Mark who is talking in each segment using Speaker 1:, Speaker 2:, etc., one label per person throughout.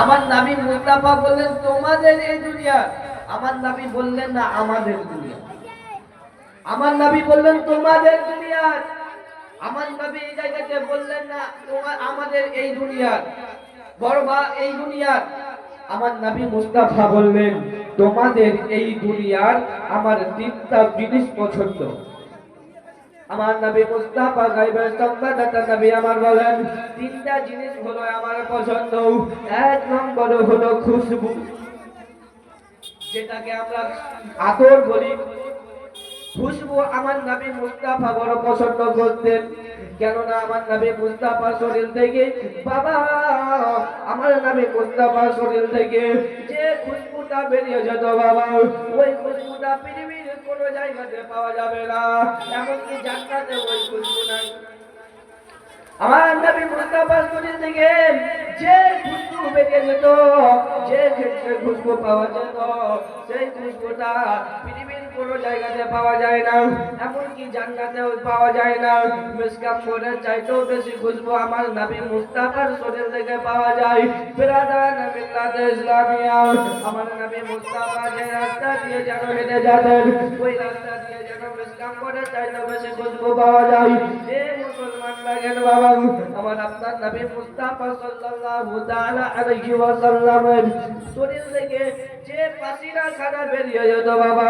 Speaker 1: আমার নবী মুস্তাফা বললেন তোমাদের এই দুনিয়া, আমার নবী বললেন না আমাদের দুনিয়া। আমার নবী বললেন তোমাদের দুনিয়া, আমার নবী এই জায়গাতে বললেন না তোমার আমাদের এই দুনিয়া বড় বা এই দুনিয়া। আমার নবী মুস্তাফা বললেন তোমাদের এই দুনিয়ার আমার তিনটা জিনিস পছন্দ। আমার নবী মুস্তাফা গায়বের সংবাদদাতা নবী আমার বলেন তিনটা জিনিস হলো আমার পছন্দ। এক নম্বর হলো খুশবু, যেটাকে আমরা আতর বলি। খুশবু আমার নবী মুস্তাফা বড় পছন্দ করতেন, কেননা আমার নবী মুস্তাফা শরীর থেকে বাবা আমার নবী মুস্তাফা শরীর থেকে যে খুশবুটা বেরিয়ে যেত বাবা, ওই খুশবুটা পৃথিবীর কোনো জায়গাতে পাওয়া যাবে না, এমনকি জান্নাতে ওই খুশবু নাই। আমার নবী মুস্তাফা শরীর থেকে যে খুশবু বেরিয়ে যেত, যে ক্ষেত্রে খুশবু পাওয়া যেত, সেই খুশবুটা পৃথিবীর কোনো জায়গাতে পাওয়া যায় না, এমনকি জান্নাতেও পাওয়া যায় না। মিসকাম্বরের চাইতেও বেশি খুশবু আমার নবী মুস্তাফার শরীর থেকে পাওয়া যায়। বিরাদান মিল্লাতে ইসলামিয়া, আমার নবী মুস্তাফা যে রাস্তা দিয়ে যেন হেঁটে যাবেন, ওই রাস্তা দিয়ে যেন মিসকাম্বরের চাইতেও বেশি খুশবু পাওয়া যায়। এ মুসলমান লাগেন বাবা, আমার আপনার নবী মুস্তাফা সাল্লাল্লাহু তাআলা আলাইহি ওয়াসাল্লামের শরীর থেকে যে পাসিনা খানা বেরিয়ে যেত বাবা,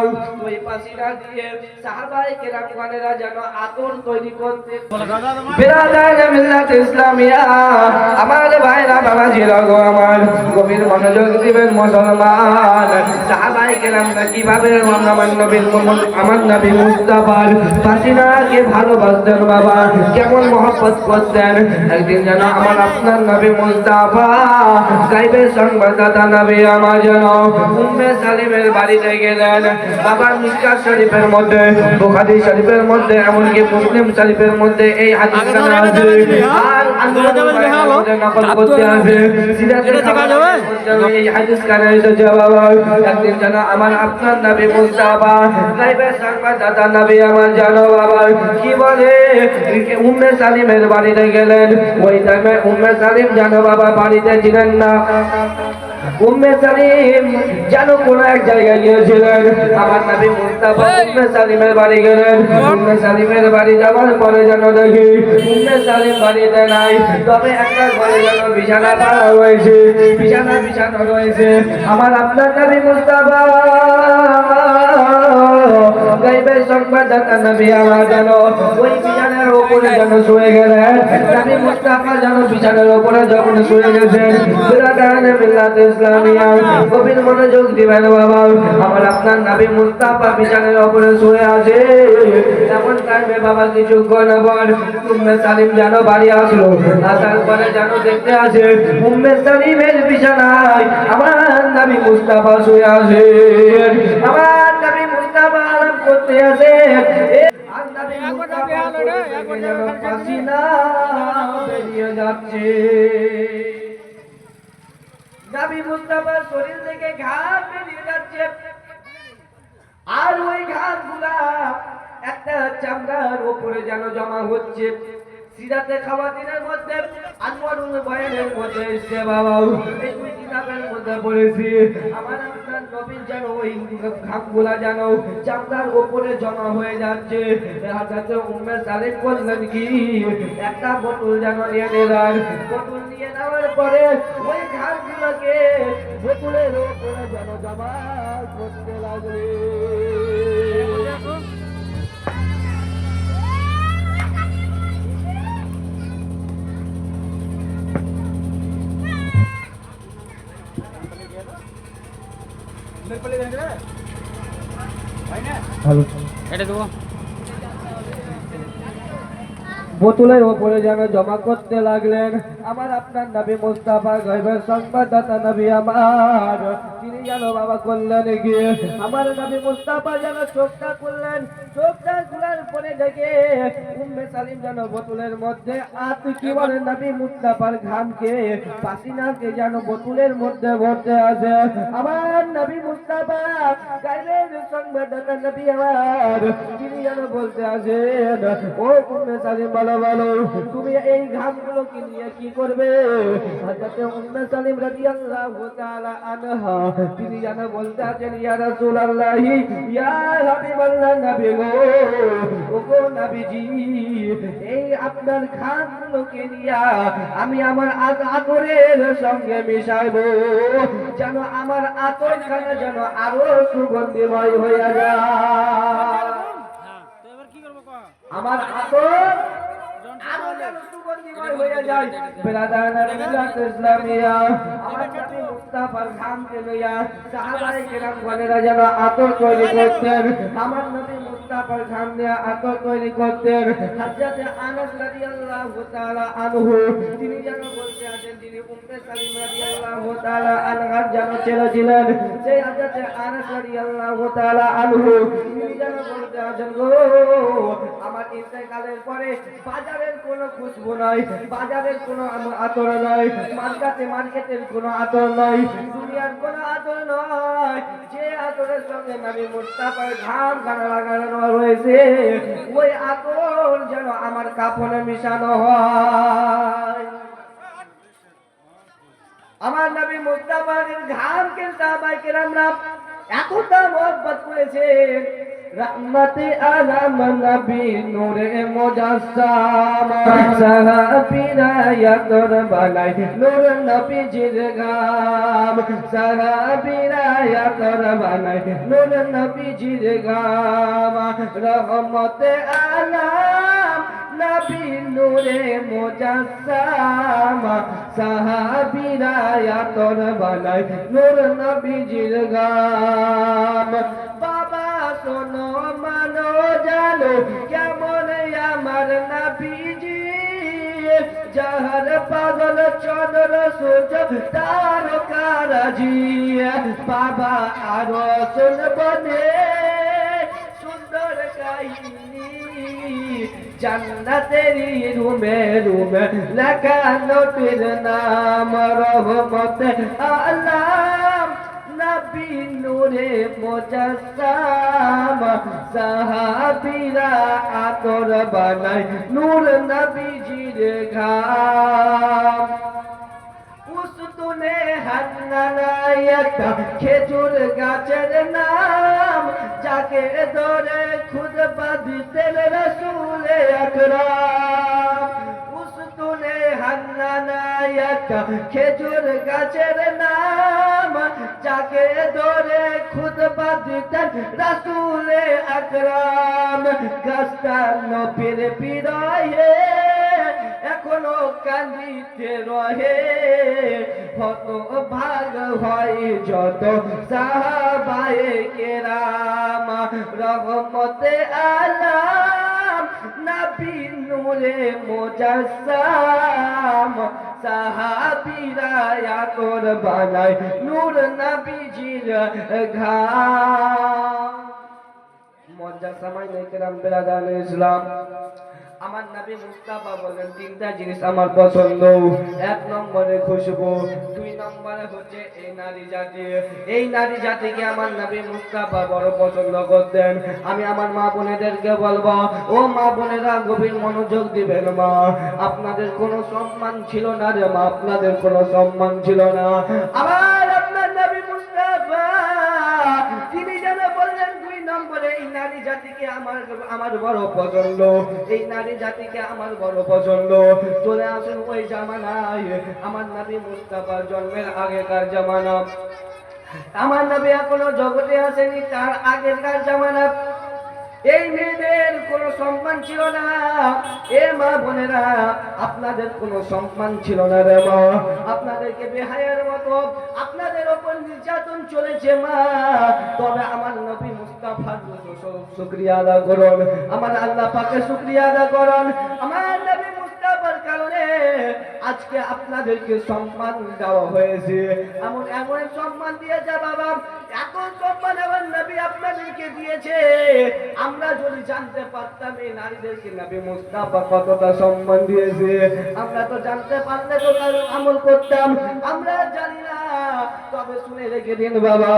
Speaker 1: ওই পাসিনা দিয়ে সাহাবায়ে কেরামগণেরা যেন আতর তৈরি করতে। বিরাদান মিল্লাত ইসলামিয়া, আমার ভাইরা বাবাজিরা গো আমার গভীর মনোযোগ দিবেন মুসলমান। সাহাবায়ে কেরামরা কিভাবে আমার নবী মুস্তাফার পাসিনাকে ভালোবাসতেন বাবা, কেমন মহব্বত করতেন। একদিন যেন আমার আপনার নবী মুস্তাফা গায়বের সংবাদদাতা নবী আমার যেন উম্মে সালিমের বাড়িতে গেলেন। বাবার মিশকাত শরীফের মধ্যে, বুখারী শরীফের মধ্যে, এমনকি মুসলিম শরীফের মধ্যে এই হাদিসটা আছে। আর আন্দোলন নকল করতে আছে সিরাতের এই হাদিস কানে এসেছে বাবা। একদিন যেন আমার আপনার নবী মুস্তাফা গায়বের সংবাদদাতা নবী আমার জানো বাবা কি বলে উম্মে সালিমের বাড়িতে গেলেন। ওই টাইমে উম্মে সালিম জানো বাবা বাড়িতে ছিলেন না। উম্মে সালিম যেন কোন এক জায়গায় গিয়েছিলেন। আমার নবী মুস্তাফা উম্মে সালিমের বাড়ি গেলেন। উম্মে সালিমের বাড়ি যাওয়ার পরে যেন দেখি উম্মে সালিম বাড়িতে নাই, তবে একটা ঘরে যেন বিছানা পাড়া রয়েছে, বিছানা বিছানো রয়েছে। আমার আপনার নবী মুস্তাফা গায়বের সংবাদদাতা নবী আমার যেন ওই বিছানার উপরে যেন শুয়ে গেলেন। নবী মুস্তাফা যেন বিছানার উপরে যখন শুয়ে গেছেন, বিরাদান মিল্লাত ইসলামিয়া গভীর মনোযোগ দিবেন বাবা। আমার আপনার নবী মুস্তাফা বিছানার উপরে শুয়ে আছে, এমন টাইমে বাবা কিছুক্ষণ পর উম্মে সালিম যেন বাড়ি আসলো। আসার পরে যেন দেখতে আছে উম্মে সালিমের বিছানায় আমার নবী মুস্তাফা শুয়ে আছে। আমার নবী মুস্তাফা আরাম করতে আছে। পাসিনা বেরিয়ে যাচ্ছে, নবী মুস্তাফার শরীর থেকে ঘাম বেরিয়ে যাচ্ছে। আর ওই ঘাম গুলা একটা চামড়ার উপরে যেন জমা হচ্ছে। সিরাতে খাওয়াতিনের মধ্যে আনোয়ারুল বয়ানের মধ্যে এসে বাবা এই দুই কিতাবের মধ্যে পড়েছি আমার আপনার নবী যেন ওই ঘামগুলা যেন চামড়ার উপরে জমা হয়ে যাচ্ছে। হাজরাতে উম্মে সালিম বললেন কি একটা বোতল যেন নিয়ে নিলেন। বোতল নিয়ে নেওয়ার পরে ওই ঘামগুলোকে বোতলের উপরে যেন জমা করতে লাগলেন। বোতলের উপরে যেন জমা করতে লাগলেন। আমার আপনার নবী মুস্তাফা গায়বের সংবাদদাতা নবী আমার তিনি যেন বাবা করলেন গিয়ে আমার নবী মুস্তাফা যেন চোখটা খুললেন। চোখটা খোলার পরে দেখে উম্মে সালিম যেন বোতলের মধ্যে কি বলে নবী মুস্তাফার ঘামকে পাসিনাকে যেন বোতলের মধ্যে ভরতে আছে। আমার নবী মুস্তাফা গায়বের সংবাদদাতা নবী আমার তিনি যেন বলতে আছেন ও উম্মে সালিম বলো বলো তুমি এই ঘামগুলো কি নিয়ে কি করবে হযরত উম্মে সালিম রাদিয়াল্লাহু তাআলা আনহা তিনি যেন বলতে আছেন ইয়া রাসূলুল্লাহ ইয়া হাবিবাল্লাহ নবী গো ওগো নবীজি এই আপনার খানগুলোকে নিয়া আমি আমার আতরের সঙ্গে মিশাইবো যেন আমার আতর খানা যেন আরো সুগন্ধিময় হয়ে যায় আমার আতর আরো যেন সুগন্ধিময় হয়ে যায় বেরাদার ইসলামিয়া আমার নবী মুস্তাফার খানকে লইয়া সাহাবায়ে কেরাম গণেরা যেন আতর তৈরি করতেন আমার নবী মুস্তাফার খান নিয়ে আতর তৈরি করতেন হযরত আনাস রাদিয়াল্লাহু তাআলা আনহু তিনি যেন বলতে আছেন তিনি উম্মে সালিম রাদিয়াল্লাহু তাআলা আনহার যেন ছেলে ছিলেন সেই হযরত আনাস রাদিয়াল্লাহু তাআলা আনহু তিনি যেন বলতে আছেন গো আমার ইন্তেকালের পরে বাজারের কোনো খুশবু নাই বাজারের কোনো আতর নাই মার্কেটের কোনো আতর নাই দুনিয়ার কোনো আতর নয় যে আতরের সঙ্গে নবী মুস্তাফার ঘাম খানা লাগানো রয়েছে ওই আতর যেন আমার কাফনে মিশানো হয় আমার নবী মুস্তাফার ঘামকে সাহাবায়ে কেরামরা এতটা মহব্বত করেছেন रहमते आलम नबी नूरे मुजस्सम साहबीरा यादर बनाई नूर नबी जिरगाम साहबीरा यादर बनाई नूर नबी जिरगाम रहमते आलम नबी नूरे मुजस्सम साहबीरा यादर बनाई नूर नबी जिरगाम बाबा শোনো মানো জানো কেমন আমার নবীজি যাহার পাগল চন্দ্র সূর্য তারকারাজি বাবা আরো শুনবনে সুন্দর কাহিনী জান্নাতেরি রুমে রুমে লেখা নবীর নাম রহমতে আলম নবী নূরে মুজস্সাম সাহাবীরা আতর বানায় নূর নবীজির ঘাম উস্তুনে হান্নানায়াতা খেজুর গাছের নাম যাকে ধরে খুদ বাঁধতেন রাসূল আকরাম উস্তুনে হান্নানায়াতা খেজুর গাছের নাম যাকে ধরে খুদ বাঁধতেন রাসূল আকরাম গাছটা নবীর বিরহে এখনো কান্দিতে রহে কত ভাগ হয় যত সাহাবায়ে কেরাম রহমতে আলম নবী নূরে মুজস্সাম সাহাবীরা আতর বানায় নূর নবীজির ঘাম মুজস্সামায়ে কেরাম বেরাদান ইসলাম আমার নবী মুস্তাফা বলেন তিনটা জিনিস আমার পছন্দ এক নম্বরে খুশবু দুই নম্বরে হচ্ছে এই নারী জাতিকে আমার নবী মুস্তাফা বড় পছন্দ করতেন আমি আমার মা বোনেদেরকে বলবো ও মা বোনেরা গভীর মনোযোগ দিবেন মা আপনাদের কোনো সম্মান ছিল না রে মা আপনাদের কোনো সম্মান ছিল না আবার আপনার নবী মুস্তাফা তিনি যেন বললেন দুই নম্বরে এই নারী জাতিকে আমার বড় পছন্দ এই নারী জাতিকে আমার বড় পছন্দ চলে আসুন ওই জামানায় আমার নবী মুস্তাফার জন্মের আগেকার জামানা আমার নবী এখনো জগতে আসেনি তার আগেকার জামানা এই মেয়েদের কোনো সম্মান ছিল না এ মা বোনেরা আপনাদের কোনো সম্মান ছিল না রে মা আপনাদেরকে বেহায়ার মতো আপনাদের উপর নির্যাতন চলেছে মা তবে আমার নবী মুস্তাফার শুকরিয়া আদা করুন আমার আল্লাহ পাকের শুকরিয়া আদা করুন আমার নবী মুস্তাফার কারণে আজকে আপনাদেরকে সম্মান দেওয়া হয়েছে এমন এমন সম্মান দিয়েছে বাবা এত সম্মান আমার নবী আপনাদেরকে দিয়েছে আমরা যদি জানতে পারতাম এই নারীদেরকে নবী মুস্তাফা কতটা সম্মান দিয়েছে আমরা তো জানতে পারলে তো তার আমল করতাম আমরা জানি না ভালোভাবে শুনে রেখে দিন বাবা।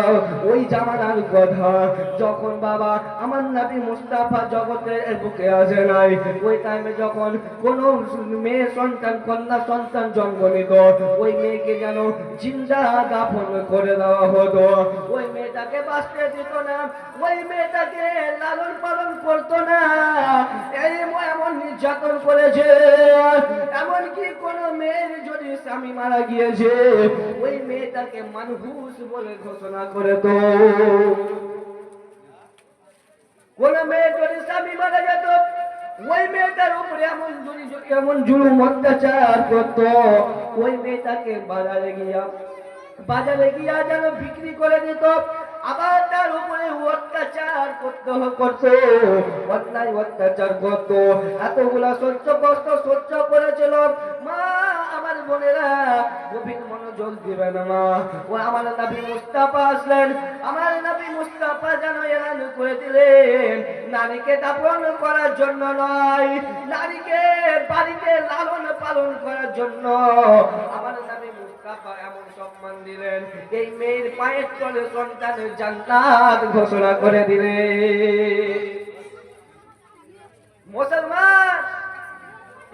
Speaker 1: ওই জামানার কথা যখন বাবা আমার নবী মুস্তাফা জগতের বুকে আসে নাই, ওই টাইমে যখন কোন মেয়ে সন্তান কন্যা সন্তান জন্ম নিত, ওই মেয়েকে যেন জিন্দা দাফন করে দেওয়া হতো। ওই মেয়েটাকে বাঁচতে দিত না, ওই মেয়েটাকে লালন পালন করতো না। এমন নির্যাতন করেছে, এমনকি কোন মেয়ের যদি স্বামী মারা গিয়েছে, ওই মেয়েটাকে মানহুস বলে ঘোষণা করে। তো কোন মেয়ে যদি স্বামী মারা যেত, ওই মেয়েটার উপরে এমন জুলুম অত্যাচার করত, ওই মেয়েটাকে বাজারে গিয়া যেন বিক্রি করে দিত, আবার তার উপরে অত্যাচার করতো, অন্যায় অত্যাচার করতো। এতগুলা কষ্ট সহ্য করেছিল মা। আমার বোনেরা গভীর মনোযোগ দিবেন মা। ও আমার নবী মুস্তাফা আসলেন, আমার নবী মুস্তাফা যেন এলান করে দিলেন, নারীকে দাফন করার জন্য নয়, নারীকে বাড়িতে লালন পালন করার জন্য আমার নবী মুস্তাফা এমন সম্মান দিলেন, এই মেয়ের পায়ের তলে সন্তানের জান্নাত ঘোষণা করে দিলেন। মুসলমান,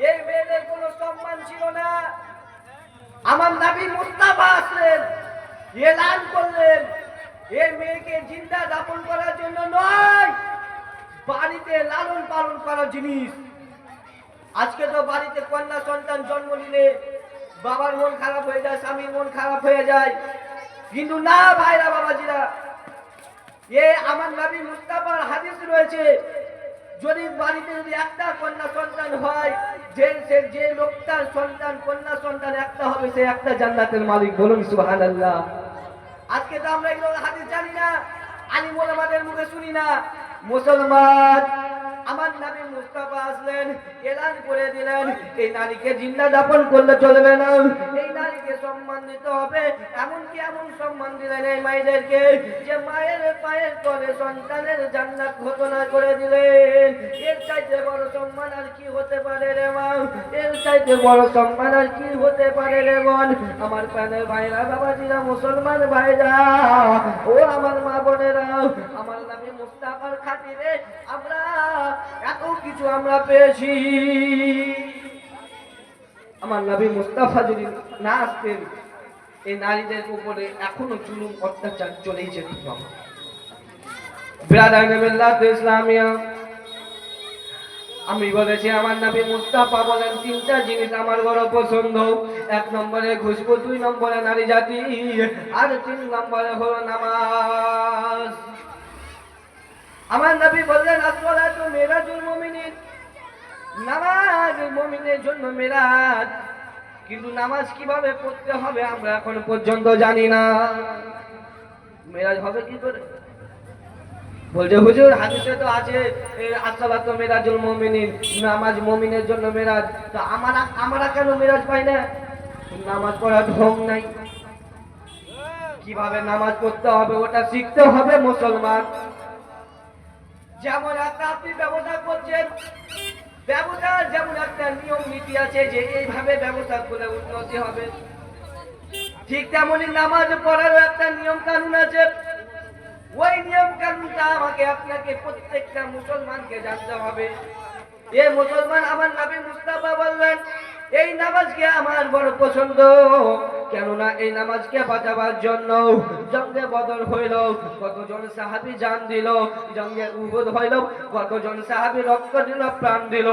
Speaker 1: এই মেয়েদের কোনো সম্মান ছিল না। আমার নবী মুস্তাফা আসলেন, এলান করলেন, এই মেয়েকে জিন্দা দাফন করার জন্য নয়, বাড়িতে লালন পালন করার জিনিস। আজকে তো বাড়িতে কন্যা সন্তান জন্ম নিলে বাবার মন খারাপ হয়ে যায়, স্বামীর মন খারাপ হয়ে যায়, কিন্তু না ভাইরা বাবাজিরা, আমার নবী মুস্তাফার হাদিস রয়েছে, যদি বাড়িতে যদি একটা কন্যা সন্তান হয়, যে লোকটার সন্তান কন্যা সন্তান একটা হবে, সে একটা জান্নাতের মালিক। বলুন সুবহানাল্লাহ। আজকে তো আমরা এগুলো হাদিস জানি না, আলিম ওলামাদের মুখে শুনি না। মুসলমান, আমার নবী মুস্তাফা আসলেন, এলান করে দিলেন, এই নারীকে জিন্দা দাফন করলে চলবে না, এই নারীকে সম্মান দিতে হবে। এমনকি এমন সম্মান দিলেন এই মায়েদেরকে, যে মায়ের পায়ের তলে সন্তানের জান্নাত ঘোষণা করে দিলেন। এর চাইতে বড় সম্মান আর কি হতে পারে রে মা? এর চাইতে বড় সম্মান আর কি হতে পারে রে বোন? আমার প্রাণের ভাইরা বাবাজিরা, মুসলমান ভাইরা, ও আমার মা বোনেরা, আমার নবী মুস্তাফার খাতিরে আমরা এত কিছু আমরা পেয়েছি। আমার নবী মুস্তাফা যদি না আসতেন, এই নারীদের উপরে এখনো জুলুম অত্যাচার চলেই যেত। ইসলামিয়া, আমি বলেছি আমার নবী মুস্তাফা বলেন তিনটা জিনিস আমার বড় পছন্দ। এক নম্বরে খুশবু, দুই নম্বরে নারী জাতি, আর তিন নম্বরে হলো নামাজ। আমার নবী বললেন আসসালাতু মিরাজুল মুমিনিন, নামাজ মুমিনের জন্য মিরাজ। কিন্তু নামাজ কিভাবে পড়তে হবে আমরা এখন পর্যন্ত জানি না। মিরাজ হবে কি করে? বলছে হুজুর হাদিসে তো আছে আসসালাতু মিরাজুল মুমিনিন, নামাজ মুমিনের জন্য মিরাজ। তো আমরা কেন মিরাজ পাই না? নামাজ পড়ার ঢং নাই। কিভাবে নামাজ পড়তে হবে ওটা শিখতে হবে মুসলমান। যেমন একটা আপনি ব্যবসা করছেন, ব্যবসার যেমন একটা নিয়ম নীতি আছে যে এইভাবে ব্যবসা করলে উন্নতি হবে, ঠিক তেমনি নামাজ পড়ারও একটা নিয়ম কানুন আছে। ওই নিয়ম কানুনটা আমাকে আপনাকে প্রত্যেকটা মুসলমানকে জানতে হবে। এ মুসলমান, আমার নবী মুস্তাফা বললেন এই নামাজকে আমার বড় পছন্দ, কেননা এই নামাজকে বাঁচাবার জন্য জঙ্গে বদর হইল, কতজন সাহাবী জান দিল, জঙ্গে উহুদ হইল, কতজন সাহাবী রক্ত দিল, প্রাণ দিল,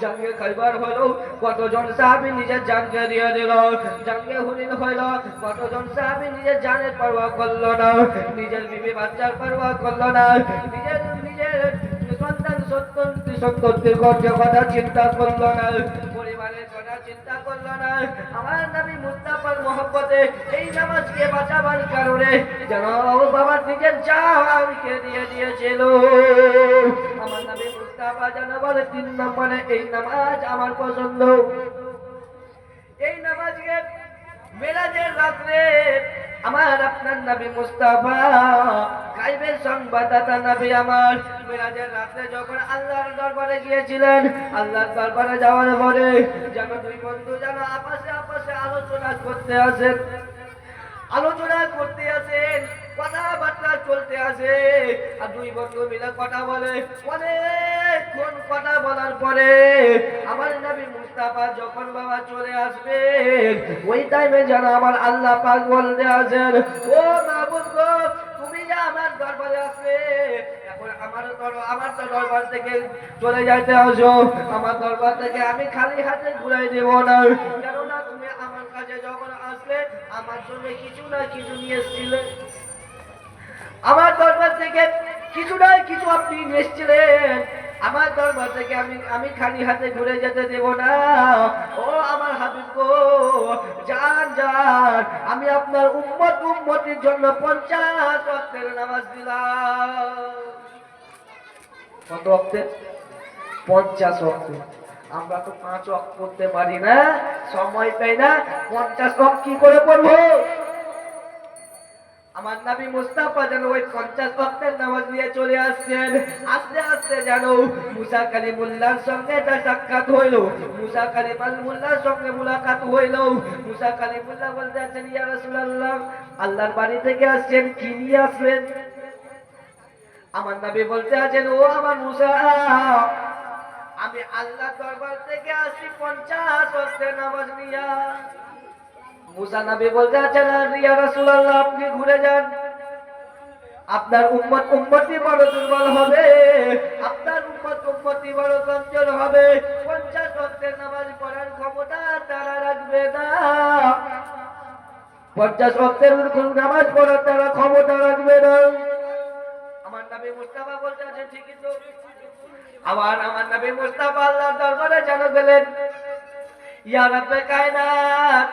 Speaker 1: জঙ্গে খাইবার হইল, কতজন সাহাবী নিজের জানকে দিয়ে দিল, জঙ্গে হুনাইন হইল, কতজন সাহাবী নিজের জানের পরোয়া করলো না, নিজের বিবি বাচ্চার পরোয়া করলো না, নিজের সন্তান সন্ততির কথা চিন্তা করলো না, পরিবারের কথা চিন্তা করলো না। আমার নবী মুস্তাফার মহব্বতে এই নামাজকে বাঁচাবার কারণে যেন বাবা নিজের জানকে দিয়ে দিয়েছিল। আমার নবী মুস্তাফা যেন বলে 3 নম্বরে এই নামাজ আমার পছন্দ। এই নামাজকে মেরাজের রাত্রে আমার আপনার নবী মুস্তাফা গায়বের সংবাদদাতা নবী আমার মেরাজের রাতে যখন আল্লাহর দরবারে গিয়েছিলেন, আল্লাহর দরবারে যাওয়ার পরে যেন দুই বন্ধু যেন আপসে আপসে আলোচনা করতে বসতে আসে আর দুই বন্ধু মিলে কথা বলে। অনেকক্ষণ কথা বলার পরে আমার নবী মুস্তাফা যখন বাবা চলে আসবে ওই টাইমে যেন আমার আল্লাহ পাক বলতে আছেন, ও মাহবুব গো, তুমি যে আমার দরবারে আসবে, এখন আমার তো দরবার থেকে চলে যাইতে আসো। আমার দরবার থেকে আমি খালি হাতে ঘুরাই দেব না, কেননা তুমি আমার কাছে যখন আসলে আমার জন্য কিছু না কিছু নিয়ে এসেছিলে। আমার দরবার থেকে কিছু না কিছু আপনি নিয়ে এসেছিলেন। আমার দরবার থেকে আমি খালি হাতে ঘুরে যেতে দেব না। ও আমার হাবিব গো, যান যান, আমি আপনার উম্মতির জন্য 50 ওয়াক্তের নামাজ দিলাম। কত ওয়াক্তের? 50 ওয়াক্ত। আমরা তো 5 ওয়াক্ত পড়তে পারি না, সময় পাই না, 50 ওয়াক্ত কি করে পড়বো? আমার নবী মুস্তাফা যেন ওই 50 ওয়াক্তের নামাজ নিয়ে চলে আসছেন। আস্তে আস্তে যেন মুসা কালিমুল্লাহর সঙ্গে তার সাক্ষাৎ হইল। মুসা কালিমুল্লাহর সঙ্গে মুলাকাত হইল। মুসা কালিমুল্লাহ বলতে আছেন, ইয়া রাসূলুল্লাহ, আল্লাহর বাড়ি থেকে আসছেন, কি নিয়ে আসবেন? আমার নবী বলতে আছেন, ও আমার মুসা, আমি আল্লাহর দরবার থেকে আসি 50 ওয়াক্তের নামাজ নিয়ে। মুসা নবী বলতে আছেন, ইয়া রাসূলুল্লাহ, আপনি ঘুরে যান, আপনার উম্মতি বড় দুর্বল হবে, আপনার উম্মতি বড় কমজোর হবে, 50 ওয়াক্তের নামাজ পড়ার ক্ষমতা তারা রাখবে না। 50 ওয়াক্তের নামাজ পড়ার তারা ক্ষমতা রাখবে না। আমার নবী মুস্তাফা বলতে আছেন, ঠিকই তো। আবার আমার নবী মুস্তাফা আল্লাহর দরবারে যেন গেলেন, ইয়া রাব্বে কায়নাত,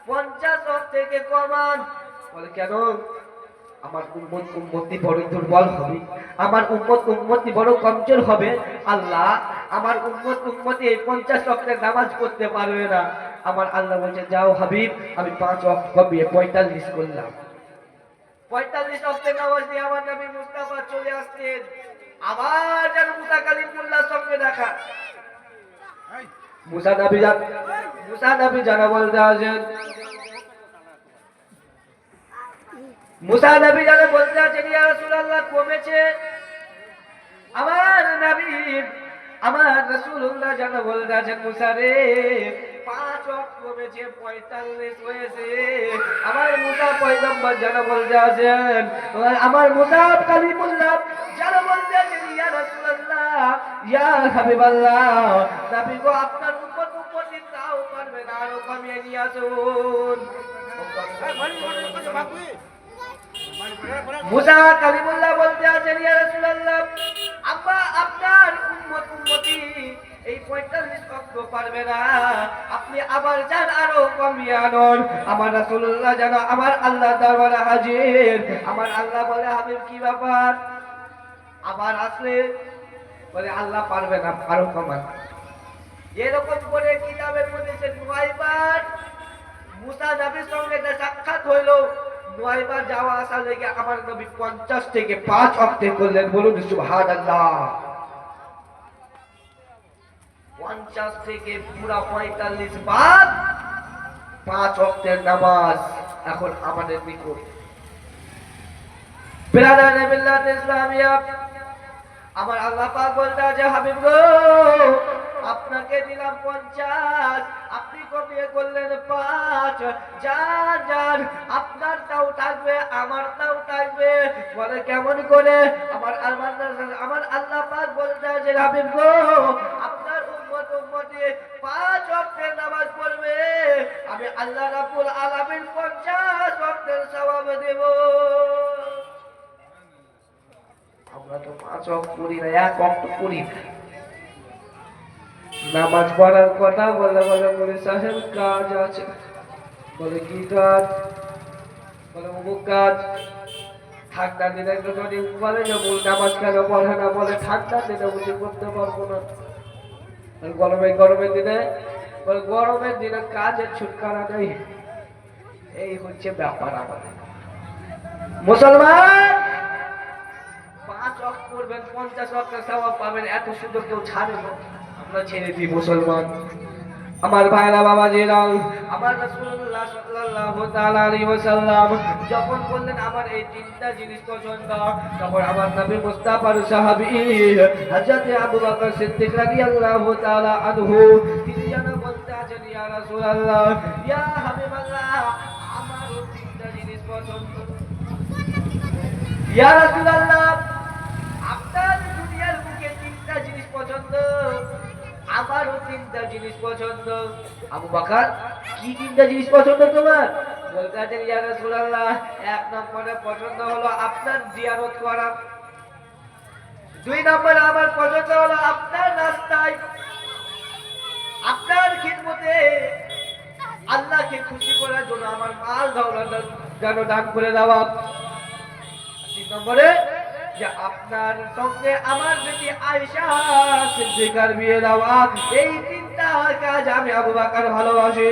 Speaker 1: 50 ওয়াক্ত থেকে কমান। বলে, কেন? আমার উম্মতি বড় দুর্বল হবে, আমার উম্মতি বড় কমজোর হবে। আল্লাহ, আমার উম্মতি এই 50 ওয়াক্তের নামাজ পড়তে পারবে না। আমার আল্লাহ বলছে, যাও হাবিব, আমি 5 ওয়াক্ত কমিয়ে 45 করলাম। 45 ওয়াক্তের নামাজ নিয়ে আমার নবী মুস্তাফা চলে আসছেন। আবার যেন মুসা কালিমুল্লাহর সঙ্গে দেখা। মুসা নবী জানা বলতে আছেন, মুসা নবী জানা বলতে আছেন, ইয়া রাসূলুল্লাহ, কমেছে। আমার রাসূলুল্লাহ জানা বলতে আছেন, মুসা রে, 5 ওয়াক্ত কমেছে, 45 হয়েছে। আমার মুসা পয়গম্বর জানা বলতে আছেন, আমার মুসা কালিমুল্লাহ জানা বলতে আছেন, ইয়া রাসূলুল্লাহ, ইয়া হাবিবাল্লাহ, নবী গো, আপনার উম্মতি তাও পারবে না, আরো কমিয়ে নিয়ে আসুন। মুসা কালিমুল্লাহ বলতে আছেন, ইয়া রাসূলুল্লাহ, আপনার উম্মতি এই 45 ওয়াক্ত পারবে না, আপনি আবার যান, আরো কমিয়ে আনুন। আমার রাসূলুল্লাহ যেন আমার আল্লাহ দরবারে হাজির। আমার আল্লাহ বলে, হাবিব, কি ব্যাপার? আবার আসলে বলে, আল্লাহ পারবে না, আরো কমান। এরকম করে কিতাবের মধ্যে 9 বার মুসা নবীর সঙ্গে সাক্ষাৎ হইল। 9 বার যাওয়া আসা লেগে আমার নবী 50 থেকে 5 ওয়াক্ত করলেন। বলুন সুবহানাল্লাহ। 50 থেকে পুরা 45 বাদ 5 ওয়াক্তের নামাজ এখন আমাদের নিকট। বিরাদারে মিল্লাত ইসলামিয়া, আমার আল্লাহ পাক বলতে আছে, হাবিব গো, আপনাকে দিলাম 50, আপনি কমিয়ে করলেন 5। যান যান, আপনারটাও থাকবে, আমারটাও থাকবে। বলে, কেমন করে? আমার আল্লাহ পাক বলতে আছে, হাবিব গো, আপনার উম্মতি 5 ওয়াক্তের নামাজ পড়বে, আমি আল্লাহ রাব্বুল আলামিন 50 ওয়াক্তের সওয়াব দেব। আমরা তো 5 ওয়াক্ত পড়ি না, 1 ওয়াক্ত পড়ি না। নামাজ পড়ার কথা বলে বলে সাহেব, কাজ আছে। বলে, কি কাজ? বলে, অমুক কাজ। ঠান্ডা দিনে যদি বলে যে নামাজ কেন পড়ে না, বলে ঠান্ডা দিনে বুঝে করতে পারবো না। গরমের দিনে বলে, গরমের দিনে কাজের ছুটকারা নেই। এই হচ্ছে ব্যাপার আমাদের। মুসলমান 5 ওয়াক্ত পড়বেন, 50 ওয়াক্তের সওয়াব পাবেন, এত সুন্দর কেউ ছাড়ে না। আমরা ছেড়ে দিই মুসলমান। আমার ভাইরা বাবাজিরা, আমার রাসূলুল্লাহ সাল্লাল্লাহু তাআলা আলাইহি ওয়াসাল্লাম যখন বললেন আমার এই তিনটা জিনিস পছন্দ, তখন আমার নবী মুস্তাফার সাহাবী হযরত আবু বকর সিদ্দিক রাদিয়াল্লাহু তাআলা আনহু তিনি যেন বলতে আছেন, ইয়া রাসূলুল্লাহ, ইয়া হাবিবাল্লাহ, আমারও তিনটা জিনিস পছন্দ। ইয়া রাসূলুল্লাহ, আপনার দুনিয়ার বুকে তিনটা জিনিস পছন্দ, আমারও তিনটা জিনিস পছন্দ। আবু বকর, কি তিনটা জিনিস পছন্দ তোমার? বলতে আছেন, ইয়া রাসূলুল্লাহ, এক নম্বরে পছন্দ হলো আপনার জিয়ারত করা, দুই নম্বরে আমার পছন্দ হলো আপনার রাস্তায় আপনার খিদমতে আল্লাহকে খুশি করার জন্য আমার মাল দৌলত যেন দান করে দেওয়া, তিন নম্বরে যে আপনার সঙ্গে আমার বেটি আয়েশা সিদ্দিকার বিয়ে দেওয়া। এই তিনটা কাজ আমি আবু বকর ভালোবাসি।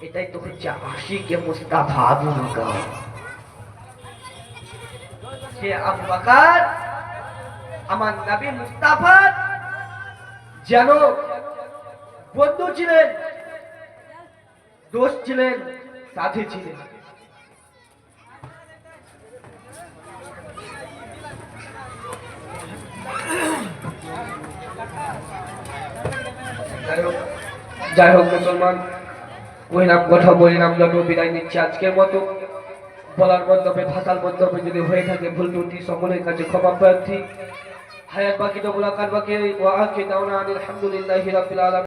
Speaker 1: এটাই তো হচ্ছে আশিকে মুস্তাফা আবু বকর। সে আবু বকর আমার নবী মুস্তাফার যেন বন্ধু ছিলেন, দোস্ত ছিলেন, সাথী ছিলেন। যাই হোক মুসলমান, কইলাম কথা বলিলাম, যত বিদায় নিচ্ছে আজকের মতো। বলার মন্তব্যে ভাষার মন্তব্যে যদি হয়ে থাকে ভুল ত্রুটি সকলের কাছে ক্ষমা প্রার্থী। হায়াত বাকি তো মুলাকাত বাকি। ওয়া আখিরু দাওয়ানা আলহামদুলিল্লাহি রাব্বিল আলামিন।